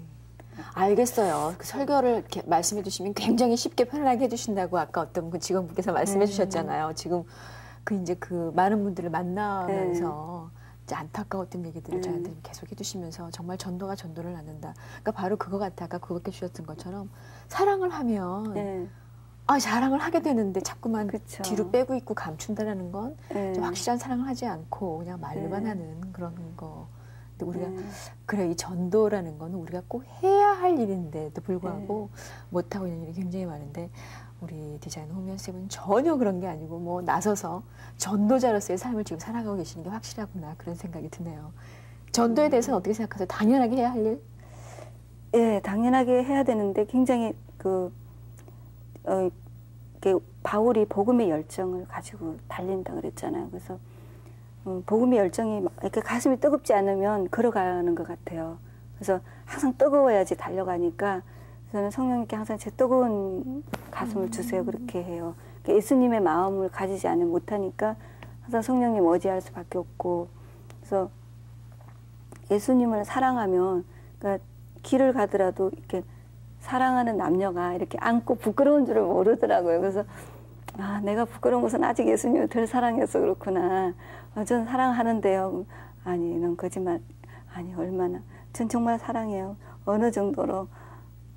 알겠어요. 그 설교를 이렇게 말씀해 주시면 굉장히 쉽게 편하게 해주신다고 아까 어떤 그 직원분께서 말씀해 주셨잖아요. 지금 이제 그 많은 분들을 만나면서 이제 안타까웠던 얘기들을 저한테 계속 해주시면서 정말 전도가 전도를 낳는다. 그러니까 바로 그거 같아. 아까 그렇게 주셨던 것처럼 사랑을 하면 자랑을 하게 되는데 자꾸만 그쵸. 뒤로 빼고 있고 감춘다라는 건 좀 확실한 사랑을 하지 않고 그냥 말로만 하는 그런 거. 근데 우리가 그래 이 전도라는 거는 우리가 꼭 해야 할 일인데도 불구하고 못하고 있는 일이 굉장히 많은데 우리 디자이너 홍미연 쌤은 전혀 그런 게 아니고 뭐 나서서 전도자로서의 삶을 지금 살아가고 계시는 게 확실하구나 그런 생각이 드네요. 전도에 대해서는 어떻게 생각하세요? 당연하게 해야 할 일? 예, 당연하게 해야 되는데 굉장히 바울이 복음의 열정을 가지고 달린다 그랬잖아요. 그래서 복음의 열정이 이렇게 가슴이 뜨겁지 않으면 걸어가는 것 같아요. 그래서 항상 뜨거워야지 달려가니까 저는 성령님께 항상 제 뜨거운 가슴을 주세요 그렇게 해요. 그러니까 예수님의 마음을 가지지 않으면 못하니까 항상 성령님 의지할 수밖에 없고 그래서 예수님을 사랑하면 그러니까 길을 가더라도 이렇게 사랑하는 남녀가 이렇게 안고 부끄러운 줄을 모르더라고요. 그래서 내가 부끄러운 것은 아직 예수님을 덜 사랑해서 그렇구나. 전 사랑하는데요. 아니, 넌 거짓말. 아니, 얼마나. 전 정말 사랑해요. 어느 정도로.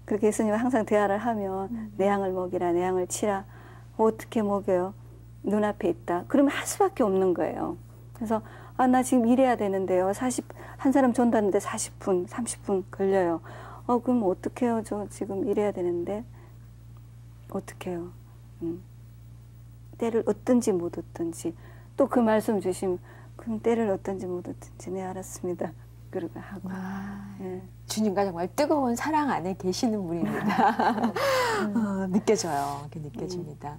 그렇게 예수님과 항상 대화를 하면 내 양을 먹이라, 내 양을 치라. 어떻게 먹여요? 눈앞에 있다. 그러면 할 수밖에 없는 거예요. 그래서 나 지금 일해야 되는데요. 한 사람 전도하는데 40분, 30분 걸려요. 그럼 어떡해요? 저 지금 일해야 되는데. 어떡해요? 때를 얻든지 못 얻든지. 또 그 말씀 주시면, 그럼 때를 얻든지 못 얻든지. 네, 알았습니다. 그러고 하고. 주님과 정말 뜨거운 사랑 안에 계시는 분입니다. 느껴져요. 이렇게 느껴집니다.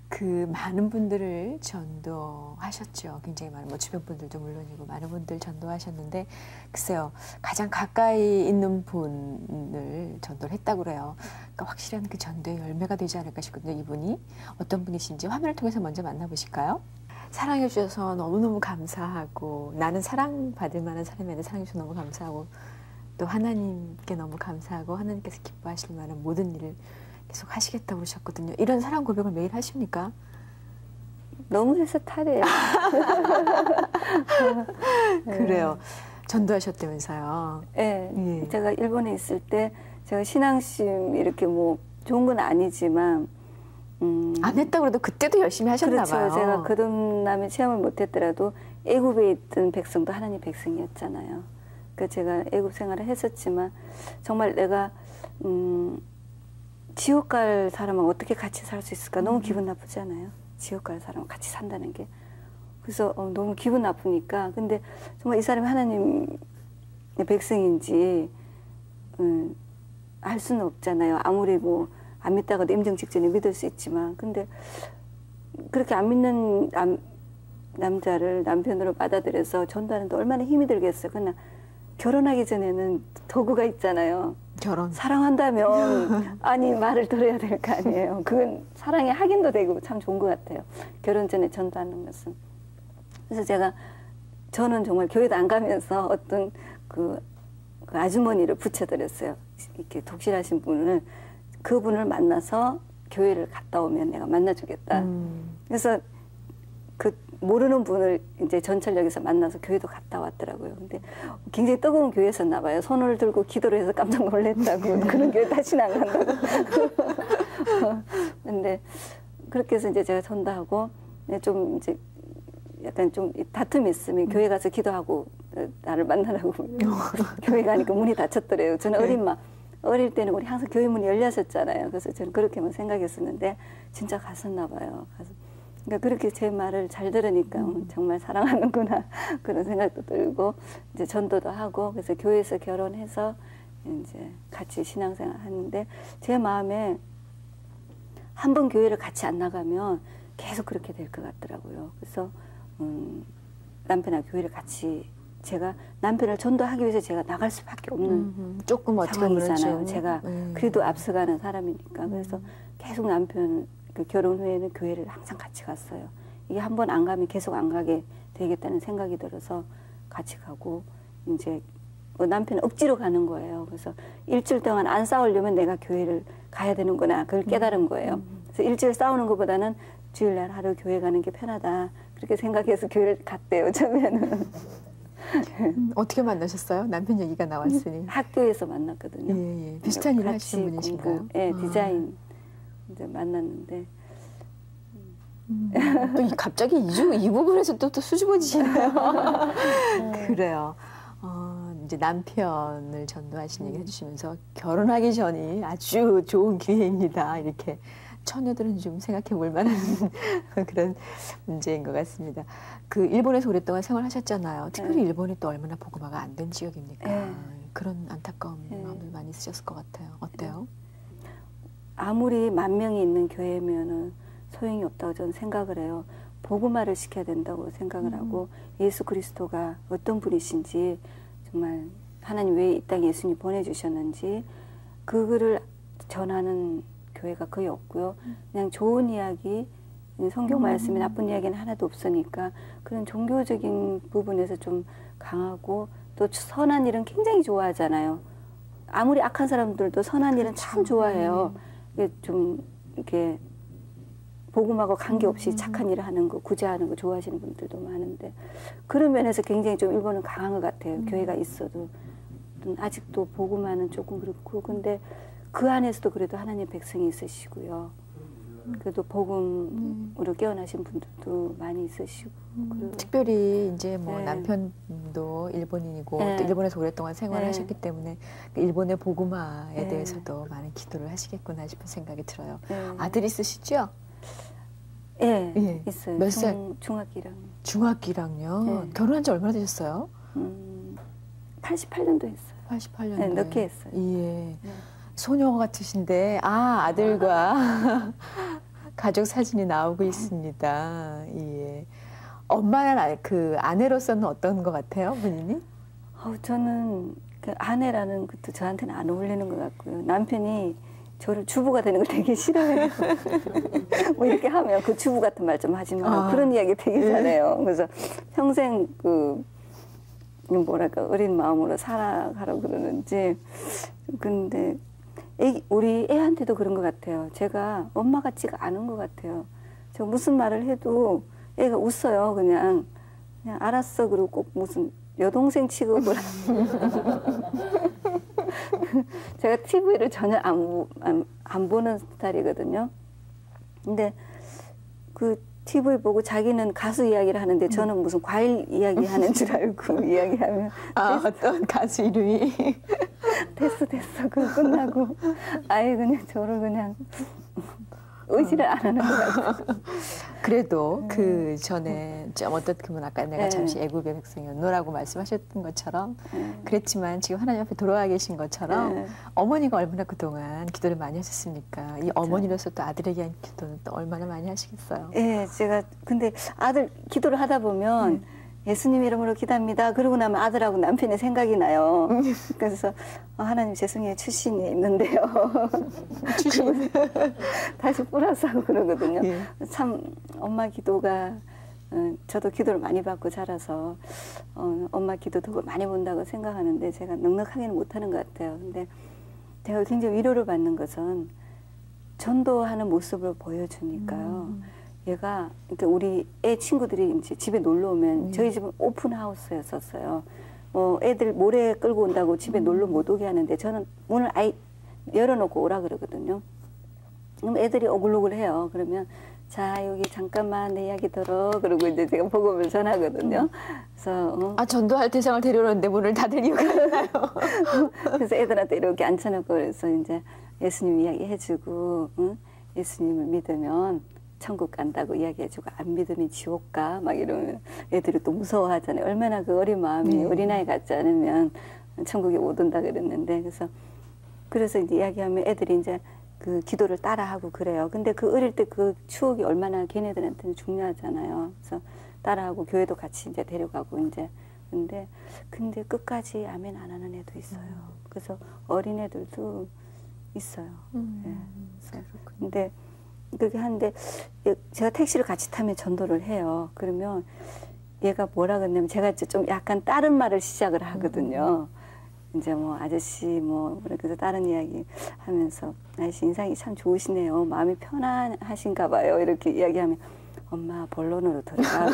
그 많은 분들을 전도하셨죠. 굉장히 많은 주변 분들도 물론이고 많은 분들 전도하셨는데 글쎄요. 가장 가까이 있는 분을 전도를 했다고 그래요. 그러니까 확실한 그 전도의 열매가 되지 않을까 싶거든요. 이분이 어떤 분이신지 화면을 통해서 먼저 만나보실까요? 사랑해 주셔서 너무너무 감사하고 나는 사랑받을 만한 사람에게 사랑해 주셔서 너무 감사하고 또 하나님께 너무 감사하고 하나님께서 기뻐하실 만한 모든 일을 계속 하시겠다고 그러셨거든요. 이런 사랑 고백을 매일 하십니까? 너무 해서 탈이에요. 그래요. 전도하셨다면서요. 네. 제가 일본에 있을 때 제가 신앙심 이렇게 뭐 좋은 건 아니지만 안 했다고 그래도 그때도 열심히 하셨나 봐요. 그렇죠. 제가 거듭남의 체험을 못했더라도 애굽에 있던 백성도 하나님 백성이었잖아요. 그러니까 제가 애굽 생활을 했었지만 정말 내가 지옥 갈 사람은 어떻게 같이 살 수 있을까? 너무 기분 나쁘지 않아요? 지옥 갈 사람은 같이 산다는 게. 그래서 너무 기분 나쁘니까. 근데 정말 이 사람이 하나님의 백성인지 할 수는 없잖아요. 아무리 뭐 안 믿다가도 임종 직전에 믿을 수 있지만, 근데 그렇게 안 믿는 남자를 남편으로 받아들여서 전도하는데 얼마나 힘이 들겠어요. 그러나 결혼하기 전에는 도구가 있잖아요. 결혼. 사랑한다면 아니 말을 들어야 될 거 아니에요. 그건 사랑의 확인도 되고 참 좋은 것 같아요. 결혼 전에 전도하는 것은. 그래서 저는 정말 교회도 안 가면서 어떤 그 아주머니를 붙여드렸어요. 이렇게 독실하신 분을, 그분을 만나서 교회를 갔다 오면 내가 만나주겠다. 그래서 그 모르는 분을 이제 전철역에서 만나서 교회도 갔다 왔더라고요. 근데 굉장히 뜨거운 교회였었나 봐요. 손을 들고 기도를 해서 깜짝 놀랐다고. 그런 교회 다시는 안 간다고. 근데 그렇게 해서 이제 제가 전도하고 좀 이제 약간 좀 다툼이 있으면 교회 가서 기도하고 나를 만나라고 교회 가니까 문이 닫혔더래요. 저는 어릴 때는 우리 항상 교회 문이 열렸었잖아요. 그래서 저는 그렇게만 생각했었는데 진짜 갔었나 봐요. 그러니까 그렇게 제 말을 잘 들으니까 정말 사랑하는구나 그런 생각도 들고 이제 전도도 하고, 그래서 교회에서 결혼해서 이제 같이 신앙생활 하는데 제 마음에 한 번 교회를 같이 안 나가면 계속 그렇게 될 것 같더라고요. 그래서 남편하고 교회를 같이, 제가 남편을 전도하기 위해서 제가 나갈 수밖에 없는 조금 상황이잖아요. 제가 그래도 앞서가는 사람이니까. 그래서 계속 남편 그 결혼 후에는 교회를 항상 같이 갔어요. 이게 한 번 안 가면 계속 안 가게 되겠다는 생각이 들어서 같이 가고, 이제 남편은 억지로 가는 거예요. 그래서 일주일 동안 안 싸우려면 내가 교회를 가야 되는구나, 그걸 깨달은 거예요. 그래서 일주일 싸우는 것보다는 주일날 하루 교회 가는 게 편하다, 그렇게 생각해서 교회를 갔대요, 처음에는. 어떻게 만나셨어요? 남편 얘기가 나왔으니. 학교에서 만났거든요. 예, 예. 비슷한 일을 하시는 분이신가요? 네, 디자인 이제 만났는데. 또 갑자기 이 부분에서 또 수줍어지시네요. 그래요. 이제 남편을 전도하신 얘기 해주시면서 결혼하기 전이 아주 좋은 기회입니다. 이렇게 처녀들은 좀 생각해 볼 만한 그런 문제인 것 같습니다. 그 일본에서 오랫동안 생활하셨잖아요. 특별히 일본이 또 얼마나 복음화가 안 된 지역입니까? 그런 안타까운 마음을 많이 쓰셨을 것 같아요. 어때요? 아무리 10,000명이 있는 교회면은 소용이 없다고 저는 생각을 해요. 복음화를 시켜야 된다고 생각을 하고, 예수 그리스도가 어떤 분이신지, 정말 하나님 왜 이 땅에 예수님 보내주셨는지 그거를 전하는 교회가 거의 없고요. 그냥 좋은 이야기, 성경 말씀에 나쁜 이야기는 하나도 없으니까 그런 종교적인 부분에서 좀 강하고, 또 선한 일은 굉장히 좋아하잖아요. 아무리 악한 사람들도 선한 일은 참 좋아해요. 이게 좀 이렇게 복음하고 관계없이 착한 일을 하는 거, 구제하는 거 좋아하시는 분들도 많은데, 그런 면에서 굉장히 좀 일본은 강한 것 같아요. 교회가 있어도 아직도 복음화는 조금 그렇고, 근데 그 안에서도 그래도 하나님 백성이 있으시고요. 그래도 복음으로 깨어나신 분들도 많이 있으시고. 특별히 이제 뭐 남편도 일본인이고 또 일본에서 오랫동안 생활하셨기 때문에 일본의 복음화에 대해서도 많은 기도를 하시겠구나 싶은 생각이 들어요. 아들 있으시죠? 예, 있어요. 몇 살? 중학교 1학년. 중학교 1학년. 결혼한 지 얼마나 되셨어요? 88년도 했어요. 88년도에. 네, 늦게 했어요. 예. 소녀 같으신데 아들과 가족 사진이 나오고 있습니다. 예. 엄마는 그 아내로서는 어떤 것 같아요, 본인이? 저는 그 아내라는 것도 저한테는 안 어울리는 것 같고요. 남편이 저를 주부가 되는 걸 되게 싫어해요. 뭐 이렇게 하면 그 주부 같은 말 좀 하지 마. 그런 이야기 되게 잘해요. 그래서 평생 뭐랄까 어린 마음으로 살아가라고 그러는지. 근데 우리 애한테도 그런 것 같아요. 제가 엄마 같지가 않은 것 같아요. 제가 무슨 말을 해도 애가 웃어요. 그냥 알았어. 그리고 꼭 무슨 여동생 취급을 제가 TV를 전혀 안 보는 스타일이거든요. 근데 그 TV 보고 자기는 가수 이야기를 하는데 저는 무슨 과일 이야기 하는 줄 알고 이야기하면 어떤 가수 이름이 됐어 그거 끝나고 아예 그냥 저를 그냥 의지를 안 하는 것 같아요. 그래도 그 전에 좀 어떻게 보면 아까 내가 잠시 애굽의 백성이었노라고 말씀하셨던 것처럼 그랬지만 지금 하나님 앞에 돌아와 계신 것처럼 어머니가 얼마나 그동안 기도를 많이 하셨습니까? 이 어머니로서 또 아들에게 한 기도는 또 얼마나 많이 하시겠어요? 예, 제가 근데 아들 기도를 하다 보면 예수님 이름으로 기도합니다. 그러고 나면 아들하고 남편의 생각이 나요. 그래서 하나님 죄송해요. 출신이 있는데요. 출신 다시 플러스 하고 그러거든요. 예. 참 엄마 기도가 저도 기도를 많이 받고 자라서 엄마 기도 덕을 많이 본다고 생각하는데 제가 넉넉하게는 못하는 것 같아요. 근데 제가 굉장히 위로를 받는 것은 전도하는 모습을 보여주니까요. 얘가 그러니까 우리 애 친구들이 이제 집에 놀러 오면 저희 집은 오픈 하우스였었어요. 뭐 애들 모래 끌고 온다고 집에 놀러 못 오게 하는데 저는 문을 아예 열어놓고 오라 그러거든요. 그럼 애들이 오글오글해요. 그러면 자 여기 잠깐만 내 이야기 들어. 그러고 이제 제가 복음을 전하거든요. 그래서 전도할 대상을 데려오는데 문을 닫을 이유가 있나요? 그래서 애들한테 이렇게 앉혀놓고 그래서 이제 예수님 이야기 해주고 예수님을 믿으면 천국 간다고 이야기해주고 안 믿으면 지옥 가 막 이러면 애들이 또 무서워하잖아요. 얼마나 그 어린 마음이 어린아이 같지 않으면 천국에 못 온다 그랬는데 그래서 이제 이야기하면 애들이 이제 그 기도를 따라하고 그래요. 근데 그 어릴 때 그 추억이 얼마나 걔네들한테는 중요하잖아요. 그래서 따라하고 교회도 같이 이제 데려가고 이제 근데 끝까지 아멘 안 하는 애도 있어요. 그래서 어린 애들도 있어요. 네. 근데 그렇게 하는데 제가 택시를 같이 타면 전도를 해요. 그러면 얘가 뭐라 그러냐면 제가 좀 약간 다른 말을 시작을 하거든요. 이제 뭐 아저씨 뭐 그래서 다른 이야기 하면서 아저씨 인상이 참 좋으시네요. 마음이 편안하신가 봐요. 이렇게 이야기하면 엄마 본론으로 들어가.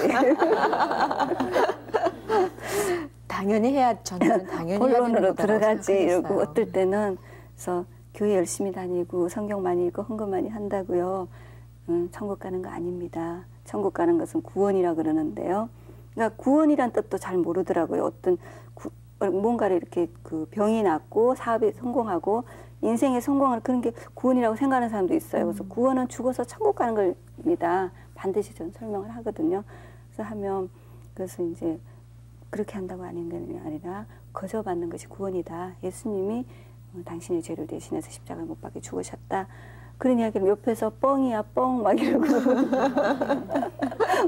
당연히 해야 전도는 당연히 본론으로 들어가지. 이러고 어떨 때는 그래서 교회 열심히 다니고 성경 많이 읽고 헌금 많이 한다고요. 천국 가는 거 아닙니다. 천국 가는 것은 구원이라 그러는데요. 그러니까 구원이란 뜻도 잘 모르더라고요. 어떤 뭔가를 이렇게 그 병이 낫고 사업에 성공하고 인생의 성공을 그런 게 구원이라고 생각하는 사람도 있어요. 그래서 구원은 죽어서 천국 가는 겁니다. 반드시 저는 설명을 하거든요. 그래서 이제 그렇게 한다고 하는 게 아니라 거저 받는 것이 구원이다. 예수님이 당신의 죄를 대신해서 십자가를 못 박혀 죽으셨다. 그런 이야기를 옆에서 뻥이야 뻥 막 이러고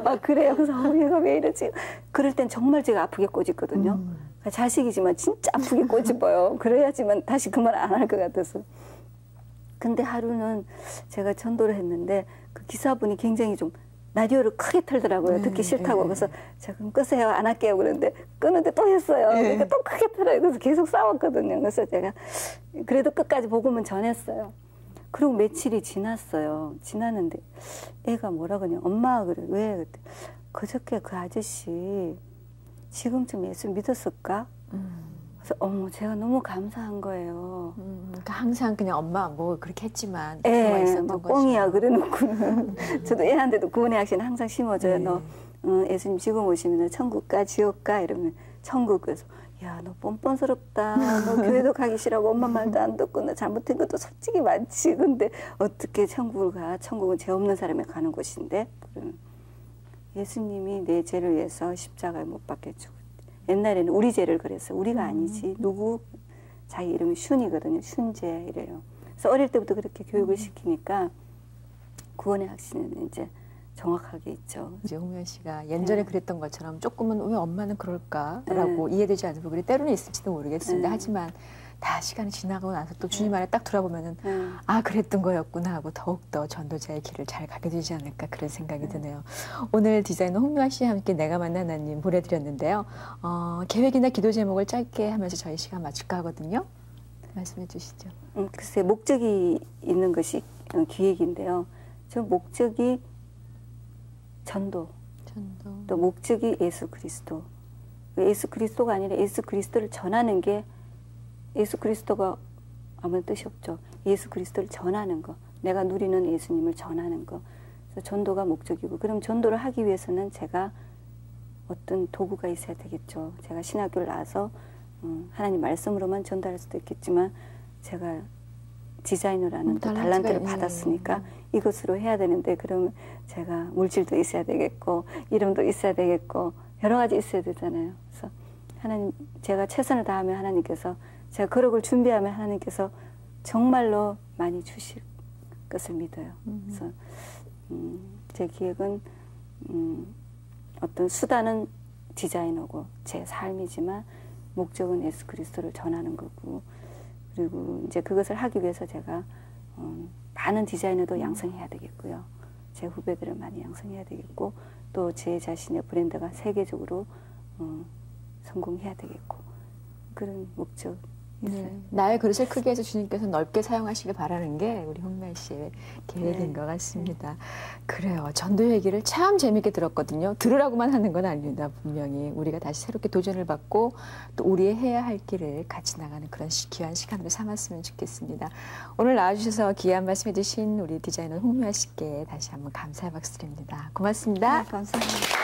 막 그래요. 그래서 얘가 왜 이러지? 그럴 땐 정말 제가 아프게 꼬집거든요. 그러니까 자식이지만 진짜 아프게 꼬집어요. 그래야지만 다시 그 말 안 할 것 같아서. 근데 하루는 제가 전도를 했는데 그 기사분이 굉장히 좀 라디오를 크게 틀더라고요. 듣기 싫다고. 그래서 제가 그럼 끄세요. 안 할게요. 그런데 끄는데 또 했어요. 그러니까 또 크게 틀어요. 그래서 계속 싸웠거든요. 그래서 제가 그래도 끝까지 복음은 전했어요. 그리고 며칠이 지났어요. 지났는데 애가 뭐라 그러냐. 엄마 그래. 왜? 그때 그저께 그 아저씨 지금쯤 예수 믿었을까? 그래서 제가 너무 감사한 거예요. 그러니까 항상 그냥 엄마 뭐 그렇게 했지만 예, 있었던 거죠. 뻥이야 그래놓고는 저도 애한테도 구원의 확신 항상 심어줘요. 너 예수님 지금 오시면 천국 가 지옥 가 이러면 천국. 그래서 야 너 뻔뻔스럽다. 너 교회도 가기 싫어하고 엄마 말도 안 듣고 나 잘못한 것도 솔직히 많지. 근데 어떻게 천국을 가? 천국은 죄 없는 사람이 가는 곳인데. 그러면 예수님이 내 죄를 위해서 십자가에 못 박혀 죽었지. 옛날에는 우리 죄를 그랬어요. 우리가 아니지. 누구? 자기 이름이 슌이거든요. 슌제 이래요. 그래서 어릴 때부터 그렇게 교육을 시키니까 구원의 확신은 이제 정확하게 있죠. 이제 홍미연 씨가 예전에 그랬던 것처럼 조금은 왜 엄마는 그럴까라고 이해되지 않는 부분이 때로는 있을지도 모르겠습니다. 하지만 다 시간이 지나고 나서 또 주님 안에 딱 돌아보면은 아 그랬던 거였구나 하고 더욱더 전도자의 길을 잘 가게 되지 않을까 그런 생각이 드네요. 오늘 디자이너 홍미연 씨와 함께 내가 만난 하나님 보내드렸는데요. 계획이나 기도 제목을 짧게 하면서 저희 시간 마칠까 하거든요. 말씀해 주시죠. 글쎄 목적이 있는 것이 기획인데요. 저 목적이 전도. 또 목적이 예수 그리스도. 예수 그리스도가 아니라 예수 그리스도를 전하는 게 예수 그리스도가 아무런 뜻이 없죠. 예수 그리스도를 전하는 거. 내가 누리는 예수님을 전하는 거. 그래서 전도가 목적이고 그럼 전도를 하기 위해서는 제가 어떤 도구가 있어야 되겠죠. 제가 신학교를 나와서 하나님 말씀으로만 전달할 수도 있겠지만 제가 디자이너라는 달란트를 받았으니까 이것으로 해야 되는데 그러면 제가 물질도 있어야 되겠고 이름도 있어야 되겠고 여러 가지 있어야 되잖아요. 그래서 하나님 제가 최선을 다하면 하나님께서 제가 그룹을 준비하면 하나님께서 정말로 많이 주실 것을 믿어요. 그래서 제 기획은 어떤 수단은 디자이너고 제 삶이지만 목적은 예수 그리스도를 전하는 거고 그리고 이제 그것을 하기 위해서 제가 많은 디자이너도 양성해야 되겠고요. 제 후배들을 많이 양성해야 되겠고 또 제 자신의 브랜드가 세계적으로 성공해야 되겠고 그런 목적. 네. 나의 그릇을 크게 해서 주님께서 넓게 사용하시길 바라는 게 우리 홍미아 씨의 계획인 것 같습니다. 그래요. 전도 얘기를 참 재밌게 들었거든요. 들으라고만 하는 건 아닙니다. 분명히 우리가 다시 새롭게 도전을 받고 또 우리의 해야 할 길을 같이 나가는 그런 귀한 시간으로 삼았으면 좋겠습니다. 오늘 나와주셔서 귀한 말씀해 주신 우리 디자이너 홍미아 씨께 다시 한번 감사의 박수 드립니다. 고맙습니다. 네, 감사합니다.